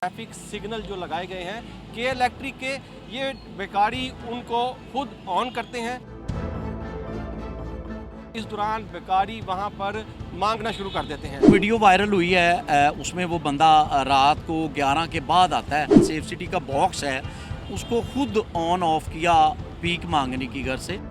Traffic signal जो लगाए गए हैं के इलेक्ट्रिक के, ये बेकारी उनको खुद ऑन करते हैं। इस दौरान बेकारी वहां पर मांगना शुरू कर देते हैं। वीडियो वायरल हुई है, उसमें वो बंदा रात को 11 के बाद आता है, सेफ सिटी का बॉक्स है उसको खुद ऑन ऑफ किया पीक मांगने की घर से।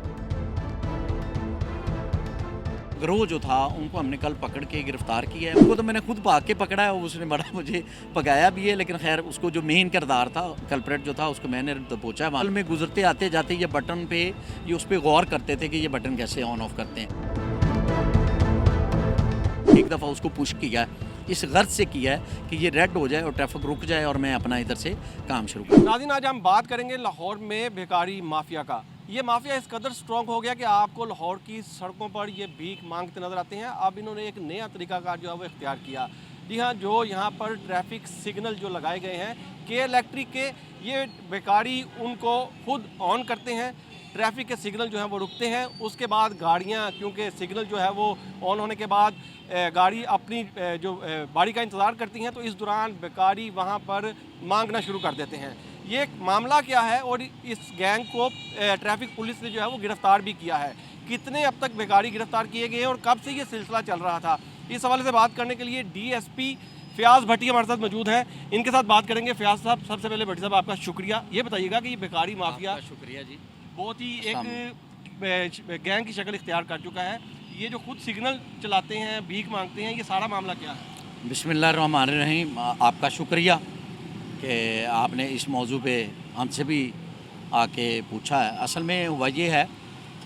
गिरोह जो था उनको हमने कल पकड़ के गिरफ्तार किया है। उनको तो मैंने खुद भाग के पकड़ा है, उसने बड़ा मुझे पकाया भी है, लेकिन खैर उसको जो मेन किरदार था, कल्प्रेट जो था, उसको मैंने दबोचा। वहाँ में गुजरते आते जाते ये बटन पे, ये उस पर गौर करते थे कि ये बटन कैसे ऑन ऑफ करते हैं। एक दफ़ा उसको पुश किया इस गर्ज से किया है कि ये रेड हो जाए और ट्रैफिक रुक जाए और मैं अपना इधर से काम शुरू करूँ। नाज़रीन, आज हम बात करेंगे लाहौर में बेकारी माफिया का। ये माफिया इस कदर स्ट्रॉन्ग हो गया कि आपको लाहौर की सड़कों पर ये भीख मांगते नजर आते हैं। अब इन्होंने एक नया तरीकाकार जो है वो इख्तियार किया। जी हाँ, जो यहाँ पर ट्रैफिक सिग्नल जो लगाए गए हैं के इलेक्ट्रिक के, ये बेकारी उनको खुद ऑन करते हैं। ट्रैफिक के सिग्नल जो है वो रुकते हैं, उसके बाद गाड़ियाँ, क्योंकि सिग्नल जो है वो ऑन होने के बाद गाड़ी अपनी जो बारी का इंतज़ार करती हैं, तो इस दौरान बेकारी वहाँ पर मांगना शुरू कर देते हैं। ये मामला क्या है और इस गैंग को ट्रैफिक पुलिस ने जो है वो गिरफ्तार भी किया है। कितने अब तक बेकारी गिरफ्तार किए गए हैं और कब से ये सिलसिला चल रहा था, इस हवाले से बात करने के लिए डीएसपी फयाज भट्टी हमारे साथ मौजूद हैं। इनके साथ बात करेंगे। फयाज साहब, सबसे पहले भट्टी साहब आपका शुक्रिया। ये बताइएगा कि ये बेकारी माफिया शुक्रिया जी, बहुत ही एक गैंग की शक्ल इख्तियार कर चुका है। ये जो खुद सिग्नल चलाते हैं, भीख मांगते हैं, ये सारा मामला क्या है? बिस्मिल्लाहिर्रहमानिर्रहीम। आपका शुक्रिया कि आपने इस मौजू पे हमसे भी आके पूछा है। असल में हुआ ये है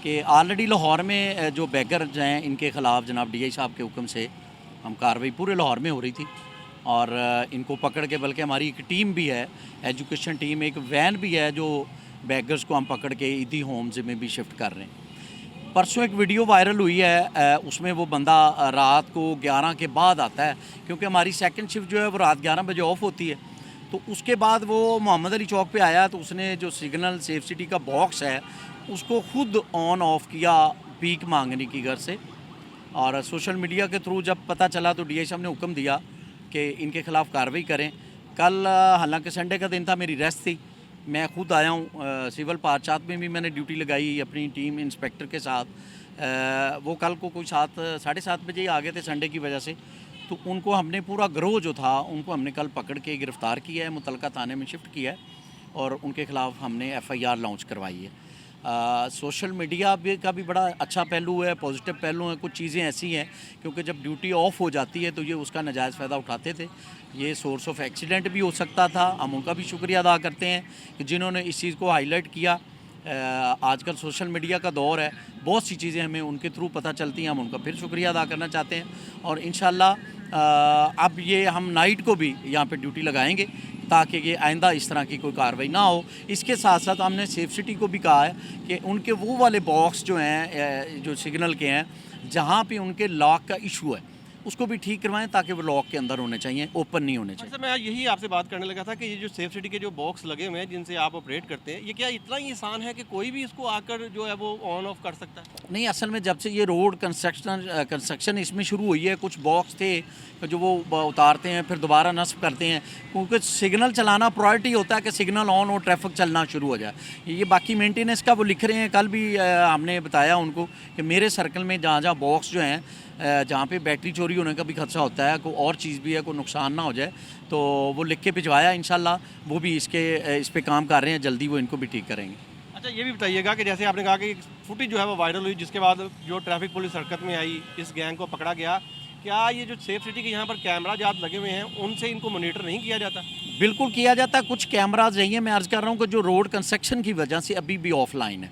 कि ऑलरेडी लाहौर में जो बेगर्स हैं, इनके ख़िलाफ़ जनाब डीआई साहब के हुक्म से हम कार्रवाई पूरे लाहौर में हो रही थी और इनको पकड़ के, बल्कि हमारी एक टीम भी है, एजुकेशन टीम, एक वैन भी है जो बेगर्स को हम पकड़ के ईदी होम्स में भी शिफ्ट कर रहे हैं। परसों एक वीडियो वायरल हुई है, उसमें वो बंदा रात को 11 के बाद आता है, क्योंकि हमारी सेकंड शिफ्ट जो है वो रात 11 बजे ऑफ होती है। तो उसके बाद वो मोहम्मद अली चौक पे आया, तो उसने जो सिग्नल सेफ सिटी का बॉक्स है उसको खुद ऑन ऑफ किया पीक मांगने की घर से। और सोशल मीडिया के थ्रू जब पता चला तो डीआई साहब ने हुक्म दिया कि इनके ख़िलाफ़ कार्रवाई करें। कल हालांकि संडे का दिन था, मेरी रेस्ट थी, मैं खुद आया हूँ। सिविल पार्चात में भी मैंने ड्यूटी लगाई अपनी टीम इंस्पेक्टर के साथ। वो कल को कोई 7-7:30 बजे ही आ गए थे संडे की वजह से। तो उनको हमने पूरा गिरोह जो था उनको हमने कल पकड़ के गिरफ़्तार किया है, मुतलका थाने में शिफ्ट किया है और उनके ख़िलाफ़ हमने एफआईआर लॉन्च करवाई है। सोशल मीडिया का भी बड़ा अच्छा पहलू है, पॉजिटिव पहलू है। कुछ चीज़ें ऐसी हैं क्योंकि जब ड्यूटी ऑफ हो जाती है तो ये उसका नाजायज़ फ़ायदा उठाते थे। ये सोर्स ऑफ एक्सीडेंट भी हो सकता था। हम उनका भी शुक्रिया अदा करते हैं कि जिन्होंने इस चीज़ को हाईलाइट किया। आजकल सोशल मीडिया का दौर है, बहुत सी चीज़ें हमें उनके थ्रू पता चलती हैं, हम उनका फिर शुक्रिया अदा करना चाहते हैं। और इंशाल्लाह अब ये हम नाइट को भी यहाँ पे ड्यूटी लगाएंगे ताकि ये आइंदा इस तरह की कोई कार्रवाई ना हो। इसके साथ साथ हमने सेफ सिटी को भी कहा है कि उनके वो वाले बॉक्स जो हैं, जो सिग्नल के हैं, जहाँ पे उनके लॉक का इशू है उसको भी ठीक करवाएं ताकि वो लॉक के अंदर होने चाहिए, ओपन नहीं होने चाहिए। अच्छा, मैं यही आपसे बात करने लगा था कि ये जो सेफ सिटी के जो बॉक्स लगे हुए हैं जिनसे आप ऑपरेट करते हैं, ये क्या इतना ही आसान है कि कोई भी इसको आकर जो है वो ऑन ऑफ कर सकता है? नहीं, असल में जब से ये रोड कंस्ट्रक्शन इसमें शुरू हुई है, कुछ बॉक्स थे जो वो उतारते हैं फिर दोबारा नस्ब करते हैं, क्योंकि सिग्नल चलाना प्रायोरिटी होता है कि सिग्नल ऑन हो, ट्रैफिक चलना शुरू हो जाए। ये बाकी मेंटेनेंस का वो लिख रहे हैं। कल भी हमने बताया उनको कि मेरे सर्कल में जहाँ जहाँ बॉक्स जो हैं, जहाँ पे बैटरी चोरी होने का भी खदशा होता है, कोई और चीज़ भी है, कोई नुकसान ना हो जाए, तो वो लिख के भिजवाया। इंशाल्लाह वो भी इस पे काम कर रहे हैं, जल्दी वो इनको भी ठीक करेंगे। अच्छा, ये भी बताइएगा कि जैसे आपने कहा कि फुटेज जो है वो वायरल हुई, जिसके बाद जो ट्रैफिक पुलिस हरकत में आई, इस गैंग को पकड़ा गया, क्या ये जो सेफ सिटी के यहाँ पर कैमरा जात लगे हुए हैं उनसे इनको मॉनिटर नहीं किया जाता? बिल्कुल किया जाता है। कुछ कैमराज रही हैं, मैं अर्ज़ कर रहा हूँ कि जो रोड कंस्ट्रक्शन की वजह से अभी भी ऑफलाइन है,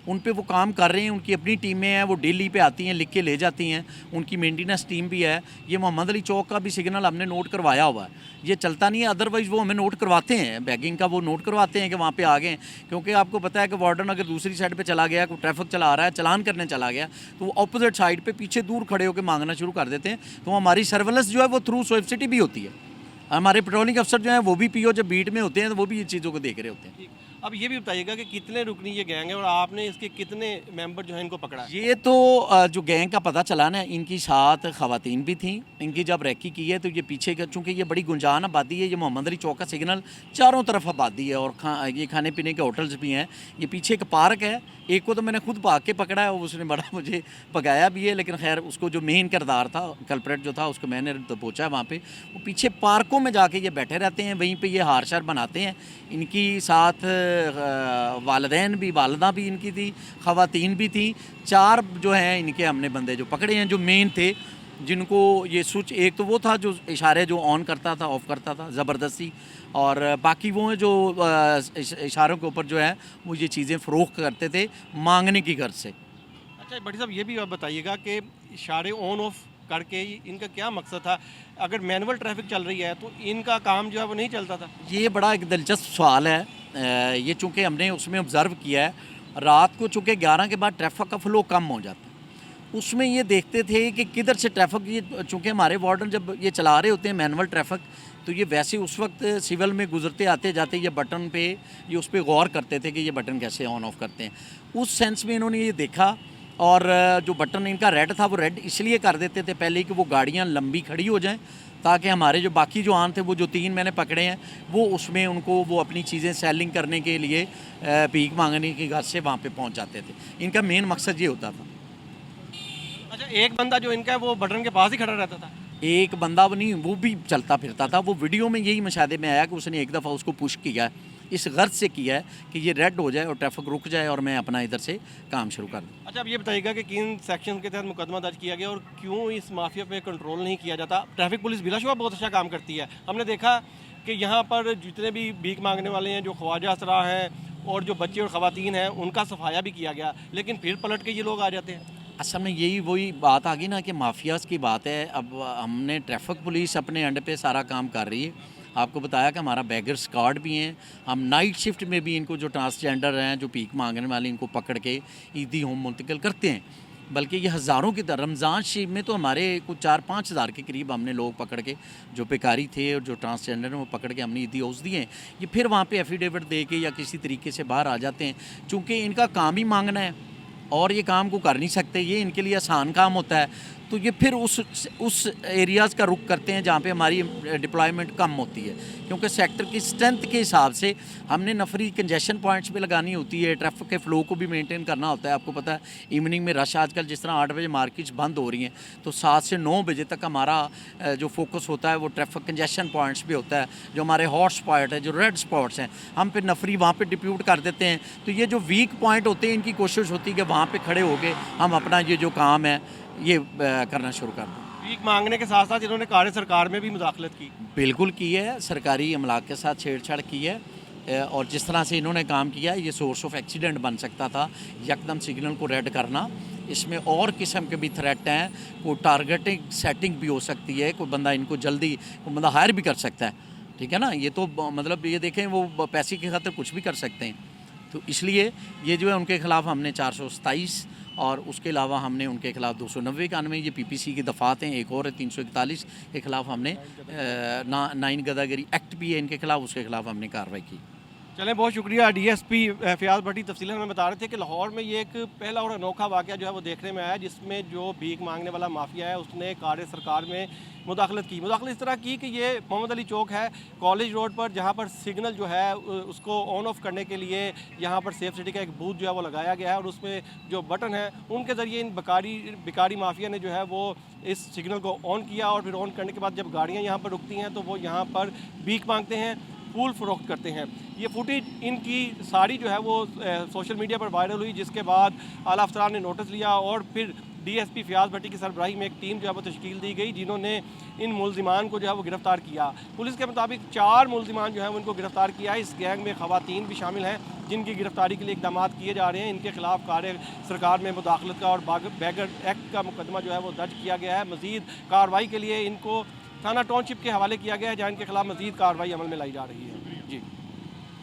उन पे वो काम कर रहे हैं। उनकी अपनी टीमें हैं, वो डेली पे आती हैं, लिख के ले जाती हैं। उनकी मेंटेनेंस टीम भी है। ये मोहम्मद अली चौक का भी सिग्नल हमने नोट करवाया हुआ है, ये चलता नहीं है, अदरवाइज़ वो हमें नोट करवाते हैं, बैगिंग का वो नोट करवाते हैं कि वहाँ पे आ गए। क्योंकि आपको पता है कि वार्डन अगर दूसरी साइड पे चला गया, कोई ट्रैफिक चला रहा है, चलान करने चला गया, तो वो अपोजिट साइड पे पीछे दूर खड़े होकर मांगना शुरू कर देते हैं। तो हमारी सर्वेलेंस जो है वो थ्रू सेफ सिटी भी होती है। हमारे पेट्रोलिंग अफसर जो हैं वो भी पीओ जब बीट में होते हैं तो वो भी ये चीज़ों को देख रहे होते हैं। अब ये भी बताइएगा कि कितने रुकनी ये गैंग है और आपने इसके कितने मेंबर जो है इनको पकड़ा है? ये तो जो गैंग का पता चला ना, इनकी 7 ख़वातीन भी थी। इनकी जब रैकी की है तो ये पीछे का, चूँकि ये बड़ी गुंजान आबादी है, ये मोहम्मद अली चौक का सिग्नल चारों तरफ आबादी है और ये खाने पीने के होटल्स भी हैं। ये पीछे एक पार्क है, एक को तो मैंने खुद भाग के पकड़ा है, उसने बड़ा मुझे पकाया भी है, लेकिन खैर उसको जो मेन किरदार था, कल्प्रेट जो था, उसको मैंने तो पहुँचा वहाँ पे। वो पीछे पार्कों में जाके ये बैठे रहते हैं, वहीं पे ये हार शार बनाते हैं। इनकी साथ वालिदैन भी, वालदा भी इनकी थी, ख़वातीन भी थी। 4 जो हैं इनके हमने बंदे जो पकड़े हैं, जो मेन थे, जिनको ये स्विच, एक तो वो था जो इशारे जो ऑन करता था, ऑफ़ करता था ज़बरदस्ती, और बाकी वो हैं जो इशारों के ऊपर जो है वो ये चीज़ें फ़रोख्त करते थे मांगने की गर्ज से। अच्छा भट्टी साहब, ये भी आप बताइएगा कि इशारे ऑन ऑफ करके इनका क्या मकसद था? अगर मैनुअल ट्रैफिक चल रही है तो इनका काम जो है वो नहीं चलता था? ये बड़ा एक दिलचस्प सवाल है। ये चूँकि हमने उसमें ऑब्ज़र्व किया है, रात को चूँकि 11 के बाद ट्रैफिक का फ़्लो कम हो जाता है, उसमें ये देखते थे कि किधर से ट्रैफिक, ये चूँकि हमारे वार्डन जब ये चला रहे होते हैं मैनुअल ट्रैफिक, तो ये वैसे उस वक्त सिविल में गुजरते आते जाते ये बटन पे, ये उस पर गौर करते थे कि ये बटन कैसे ऑन ऑफ करते हैं। उस सेंस में इन्होंने ये देखा, और जो बटन इनका रेड था वो रेड इसलिए कर देते थे पहले कि वो गाड़ियाँ लंबी खड़ी हो जाएँ, ताकि हमारे जो बाकी जो आन थे, वो जो 3 मैंने पकड़े हैं, वो उसमें उनको वो अपनी चीज़ें सेलिंग करने के लिए भीख मांगने की घर से वहाँ पे पहुँच जाते थे। इनका मेन मकसद ये होता था। अच्छा, एक बंदा जो इनका है वो बटन के पास ही खड़ा रहता था? एक बंदा वो नहीं, वो भी चलता फिरता था। वो वीडियो में यही मुशाहदे में आया कि उसने एक दफ़ा उसको पुश किया है, इस गर्ज से किया है कि ये रेड हो जाए और ट्रैफिक रुक जाए और मैं अपना इधर से काम शुरू कर दूँ। अच्छा, अब ये बताइएगा कि किन सेक्शन के तहत मुकदमा दर्ज किया गया और क्यों इस माफिया पे कंट्रोल नहीं किया जाता? ट्रैफिक पुलिस बिलाशुबा बहुत अच्छा काम करती है। हमने देखा कि यहाँ पर जितने भी भीख मांगने वाले हैं, जो ख्वाजा असरा हैं और जो बच्चे और ख़वातीन हैं, उनका सफाया भी किया गया, लेकिन फिर पलट के ये लोग आ जाते हैं। असल में यही वही बात आ गई ना कि माफियाज़ की बात है। अब हमने ट्रैफिक पुलिस अपने एंड पे सारा काम कर रही है। आपको बताया कि हमारा बैगर स्क्वाड भी हैं। हम नाइट शिफ्ट में भी इनको जो ट्रांसजेंडर हैं, जो भीख मांगने वाले, इनको पकड़ के ईदी होम मुंतकिल करते हैं। बल्कि ये हज़ारों की तरह रमज़ान शरीफ में तो हमारे कुछ 4-5 हज़ार के करीब हमने लोग पकड़ के, जो बेकारी थे और जो ट्रांसजेंडर हैं, वो पकड़ के हमने ईदी हाउस दिए हैं। ये फिर वहाँ पे एफिडेविट दे के या किसी तरीके से बाहर आ जाते हैं। चूँकि इनका काम ही मांगना है और ये काम को कर नहीं सकते, ये इनके लिए आसान काम होता है, तो ये फिर उस एरियाज़ का रुख करते हैं जहाँ पे हमारी डिप्लॉयमेंट कम होती है। क्योंकि सेक्टर की स्ट्रेंथ के हिसाब से हमने नफरी कंजेशन पॉइंट्स पे लगानी होती है, ट्रैफिक के फ़्लो को भी मेंटेन करना होता है। आपको पता है इवनिंग में रश, आजकल जिस तरह 8 बजे मार्केट्स बंद हो रही हैं, तो 7 से 9 बजे तक हमारा जो फोकस होता है वो ट्रैफिक कंजेशन पॉइंट्स पे होता है। जो हमारे हॉट स्पॉट है, जो रेड स्पॉट्स हैं, हम फिर नफरी वहाँ पर डिप्यूट कर देते हैं। तो ये जो वीक पॉइंट होते हैं, इनकी कोशिश होती है कि वहाँ पर खड़े होकर हम अपना ये जो काम है ये करना शुरू कर दें। भीख मांगने के साथ साथ इन्होंने कार्य सरकार में भी मुदाखलत की। बिल्कुल की है, सरकारी अमलाक के साथ छेड़छाड़ की है, और जिस तरह से इन्होंने काम किया, ये सोर्स ऑफ एक्सीडेंट बन सकता था। यकदम सिग्नल को रेड करना, इसमें और किस्म के भी थ्रेट हैं। कोई टारगेटिंग सेटिंग भी हो सकती है, कोई बंदा इनको जल्दी, कोई बंदा हायर भी कर सकता है, ठीक है ना। ये तो मतलब ये देखें, वो पैसे की खातिर कुछ भी कर सकते हैं। तो इसलिए ये जो है उनके ख़िलाफ़ हमने 427 और उसके अलावा हमने उनके खिलाफ 290-91 ये पीपीसी की दफ़ात हैं, एक और है 341 के ख़िलाफ़ हमने 9 गदागरी एक्ट भी है इनके खिलाफ, उसके खिलाफ हमने कार्रवाई की। चलें, बहुत शुक्रिया डीएसपी फ़याज़ भट्टी। तफसीलन हमें बता रहे थे कि लाहौर में ये एक पहला और अनोखा वाक़या जो है वो देखने में आया, जिसमें जो भीख मांगने वाला माफिया है उसने कार्य सरकार में मुदाखलत की। मुदाखलत इस तरह की कि ये मोहम्मद अली चौक है, कॉलेज रोड पर, जहाँ पर सिग्नल जो है उसको ऑन ऑफ करने के लिए यहाँ पर सेफ सिटी का एक बूथ जो है वो लगाया गया है, और उसमें जो बटन है उनके ज़रिए इन बेकारी माफिया ने जो है वो इस सिग्नल को ऑन किया, और फिर ऑन करने के बाद जब गाड़ियाँ यहाँ पर रुकती हैं तो वो यहाँ पर भीख मांगते हैं, फूल फ़रोख्त करते हैं। ये फुटेज इनकी सारी जो है वो सोशल मीडिया पर वायरल हुई, जिसके बाद आला अफसरान ने नोटिस लिया और फिर डीएसपी फ़याज़ भट्टी की सरबराही में एक टीम जो है वो तश्कील दी गई, जिन्होंने इन मुलजिमान को जो है वो गिरफ़्तार किया। पुलिस के मुताबिक 4 मुलजिमान जो है वो इनको गिरफ़्तार किया है। इस गैंग में ख़वातीन भी शामिल हैं, जिनकी गिरफ़्तारी के लिए इक़दाम किए जा रहे हैं। इनके खिलाफ कार्य सरकार में मुदाखलत का और बैगर एक्ट का मुकदमा जो है वो दर्ज किया गया है। मज़ीद कार्रवाई के लिए इनको थाना टाउनशिप के हवाले किया गया है, जहाँ इनके खिलाफ मज़ीद कार्रवाई अमल में लाई जा रही है। जी।